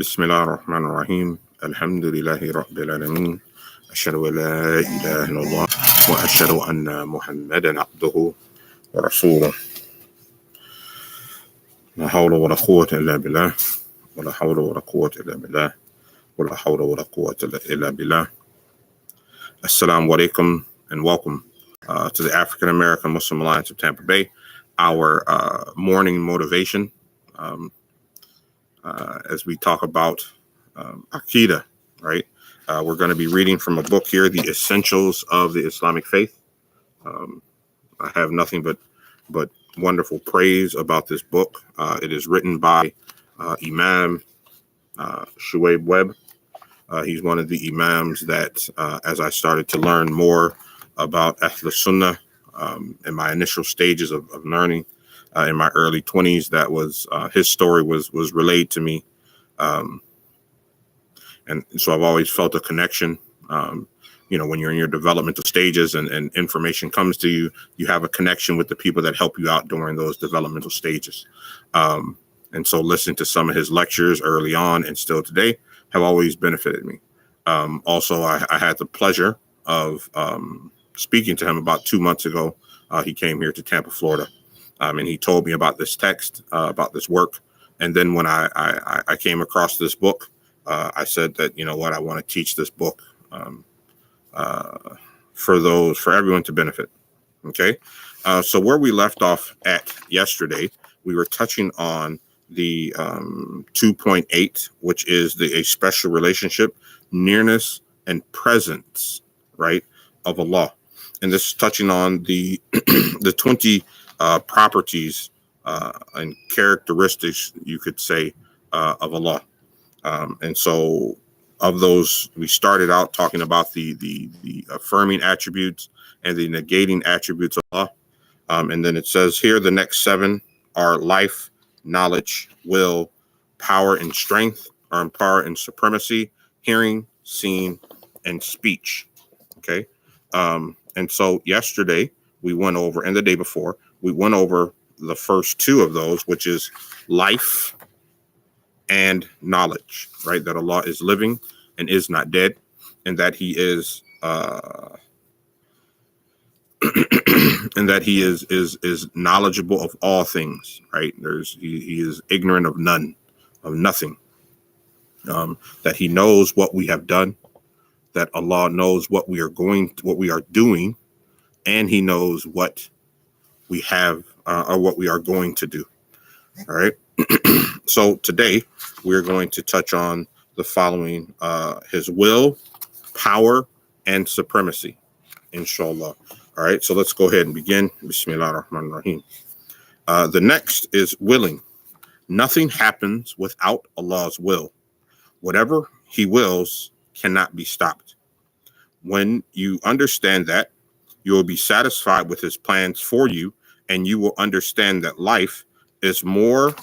بسم الله الرحمن الرحيم الحمد لله رب العالمين أشهد أن لا إله إلا الله وأشهد أن محمدا عبده ورسوله لا حول ولا قوة إلا بالله ولا حول ولا قوة إلا بالله ولا حول ولا قوة إلا بالله. Assalamu alaikum and welcome to the African American Muslim Alliance of Tampa Bay, our morning motivation as we talk about Aqidah, right? We're going to be reading from a book here, The Essentials of the Islamic Faith. I have nothing but wonderful praise about this book. It is written by Imam Shuaib Webb. He's one of the imams that, as I started to learn more about Ahl Sunnah in my initial stages of learning in my early 20s, that was his story was relayed to me. And so I've always felt a connection. When you're in your developmental stages and information comes to you, you have a connection with the people that help you out during those developmental stages. And so listening to some of his lectures early on and still today have always benefited me. Also, I had the pleasure of speaking to him about 2 months ago. He came here to Tampa, Florida, and he told me about this text, about this work. And then when I came across this book, I said that, you know what, I want to teach this book for everyone to benefit. Okay. So where we left off at yesterday, we were touching on the 2.8, which is a special relationship, nearness, and presence, right, of Allah. And this is touching on the 20 properties and characteristics, you could say, of Allah. And so of those, we started out talking about the affirming attributes and the negating attributes of Allah. And then it says here, the next 7 are life, knowledge, will, power and strength, or power and supremacy, hearing, seeing, and speech. Okay. And so yesterday we went over, and the day before, we went over the first 2 of those, which is life and knowledge, right? That Allah is living and is not dead, and that He is and that He is knowledgeable of all things, right? He is ignorant of nothing. That He knows what we have done, that Allah knows what we are doing, and He knows what we have or what we are going to do. All right. So today we're going to touch on the following: His will, power, and supremacy, inshallah. All right, so let's go ahead and begin. Bismillah ar-Rahman ar-Rahim. The next is willing. Nothing happens without Allah's will. Whatever He wills cannot be stopped. When you understand that, you will be satisfied with His plans for you, and you will understand that life is more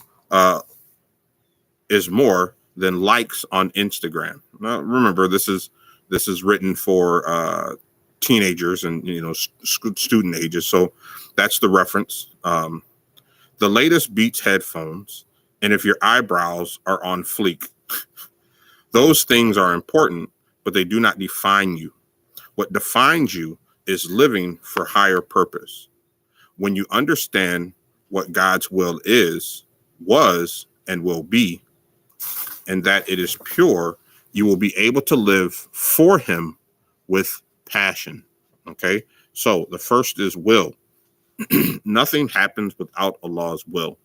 than likes on Instagram. Now, remember, this is written for teenagers and student ages, so that's the reference. The latest Beats headphones, and if your eyebrows are on fleek, those things are important, but they do not define you. What defines you is living for higher purpose. When you understand what God's will is, was, and will be, and that it is pure, you will be able to live for Him with passion. Okay, so the first is will. Nothing happens without Allah's will,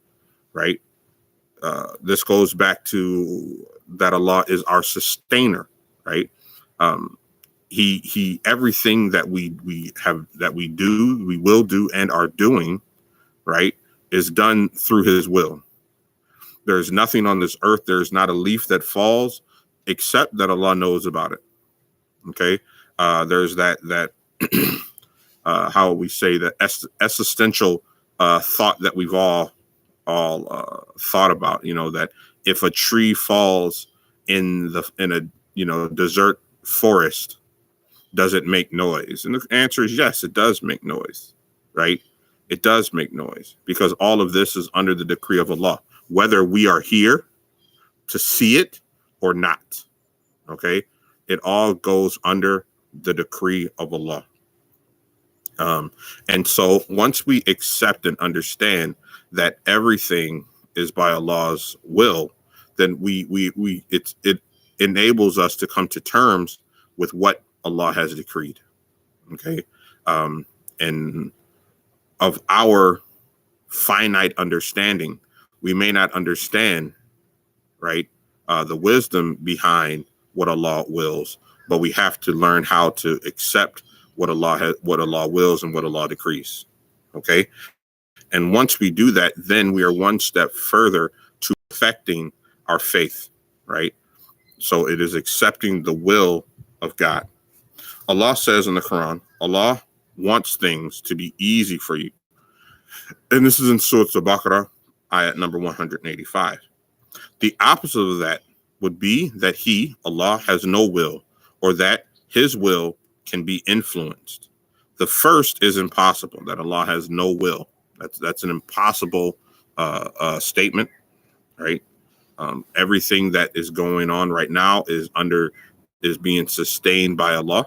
right? This goes back to that Allah is our sustainer, right? He everything that we will do, and are doing, right, is done through His will. There's nothing on this earth. There's not a leaf that falls except that Allah knows about it. Okay. There's that how we say that essesntial thought that we've all thought about, that if a tree falls in a desert forest, does it make noise? And the answer is yes, it does make noise, right? It does make noise because all of this is under the decree of Allah. Whether we are here to see it or not. Okay, it all goes under the decree of Allah. And so once we accept and understand that everything is by Allah's will, then it enables us to come to terms with what Allah has decreed. Okay, and of our finite understanding, we may not understand, right, the wisdom behind what Allah wills, but we have to learn how to accept what Allah wills, and what Allah decrees. Okay, and once we do that, then we are one step further to affecting our faith, right? So it is accepting the will of God. Allah says in the Quran, Allah wants things to be easy for you. And this is in Surah Al-Baqarah, ayat number 185. The opposite of that would be that He, Allah, has no will, or that His will can be influenced. The first is impossible, that Allah has no will. That's an impossible statement, right? Everything that is going on right now is being sustained by Allah,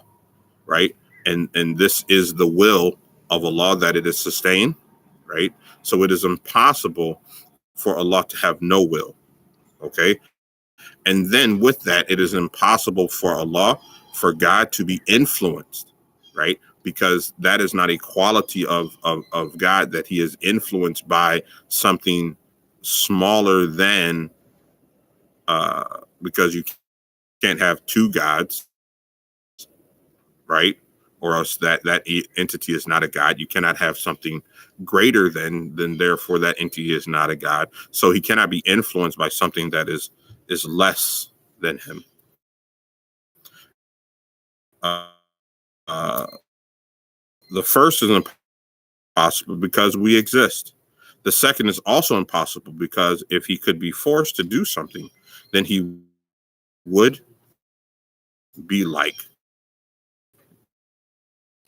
right? And this is the will of Allah that it is sustained, right? So it is impossible for Allah to have no will. Okay. And then with that, it is impossible for Allah, for God to be influenced, right? Because that is not a quality of God, that He is influenced by something smaller than, because you can't have two gods, right? Or else that entity is not a God. You cannot have something greater than therefore that entity is not a God. So He cannot be influenced by something that is less than Him. Uh, uh, the first is impossible because we exist. The second is also impossible because if He could be forced to do something, then He would be like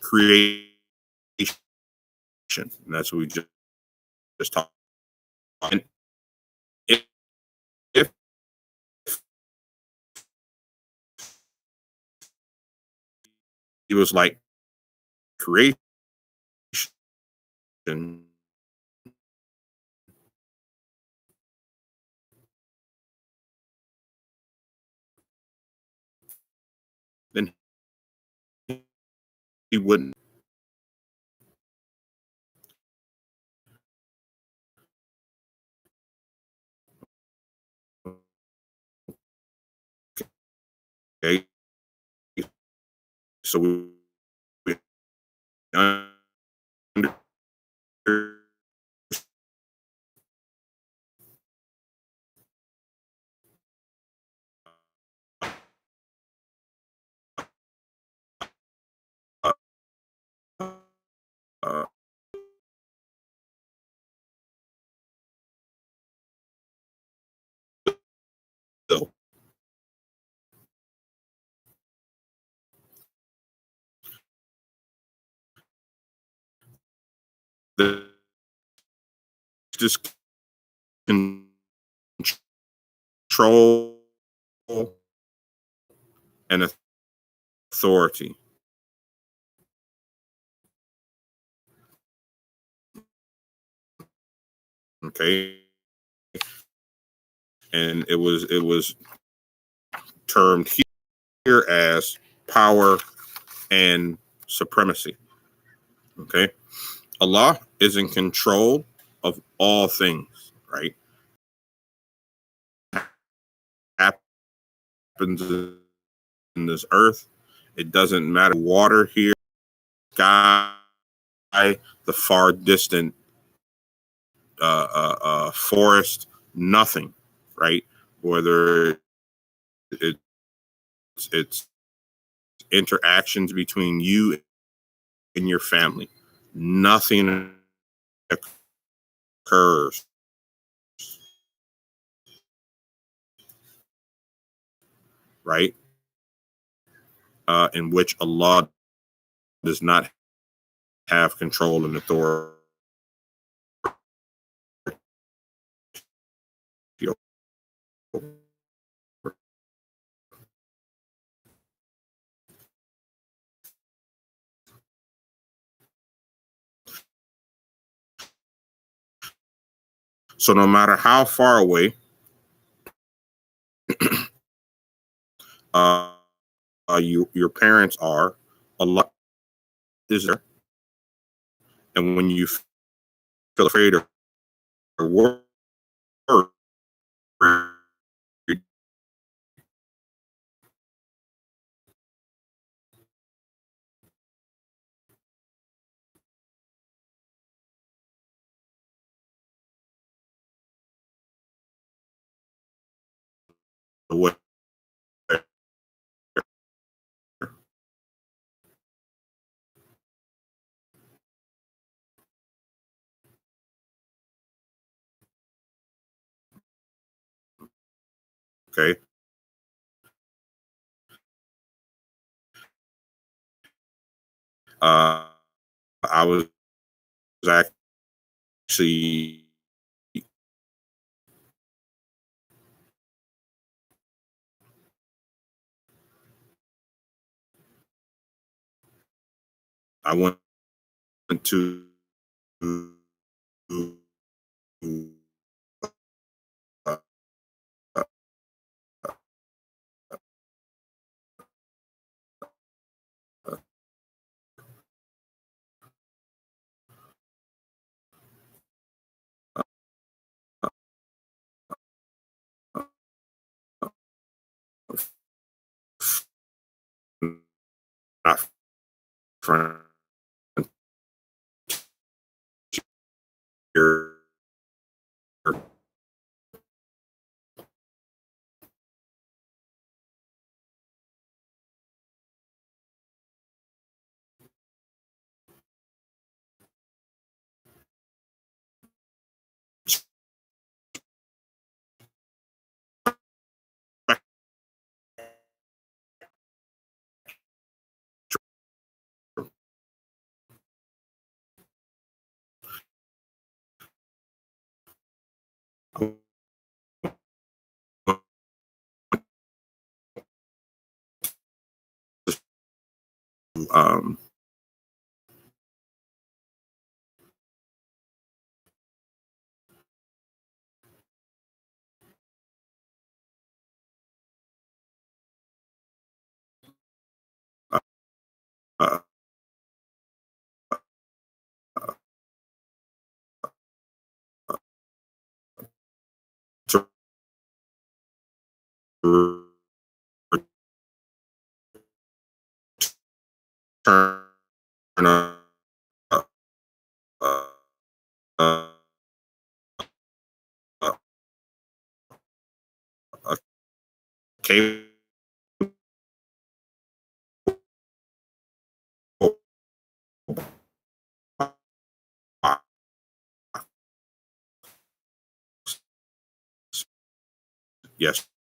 creation. And that's what we just talked about. And if He was like creation, then He wouldn't. Okay, so we under, uh, uh, so the just control and authority. Okay, and it was termed here as power and supremacy. Okay, Allah is in control of all things, right? Happens in this earth. It doesn't matter water here, sky, the far distant forest, nothing, right? Whether it's interactions between you and your family, nothing occurs, right? In which Allah does not have control and authority over. So no matter how far away uh, your parents are, a lot is there. And when you feel afraid or worried, away. Okay. Uh, I was actually, I went to uh, not frontier um, uh, to return uh, uh, uh, a cable box. Yes.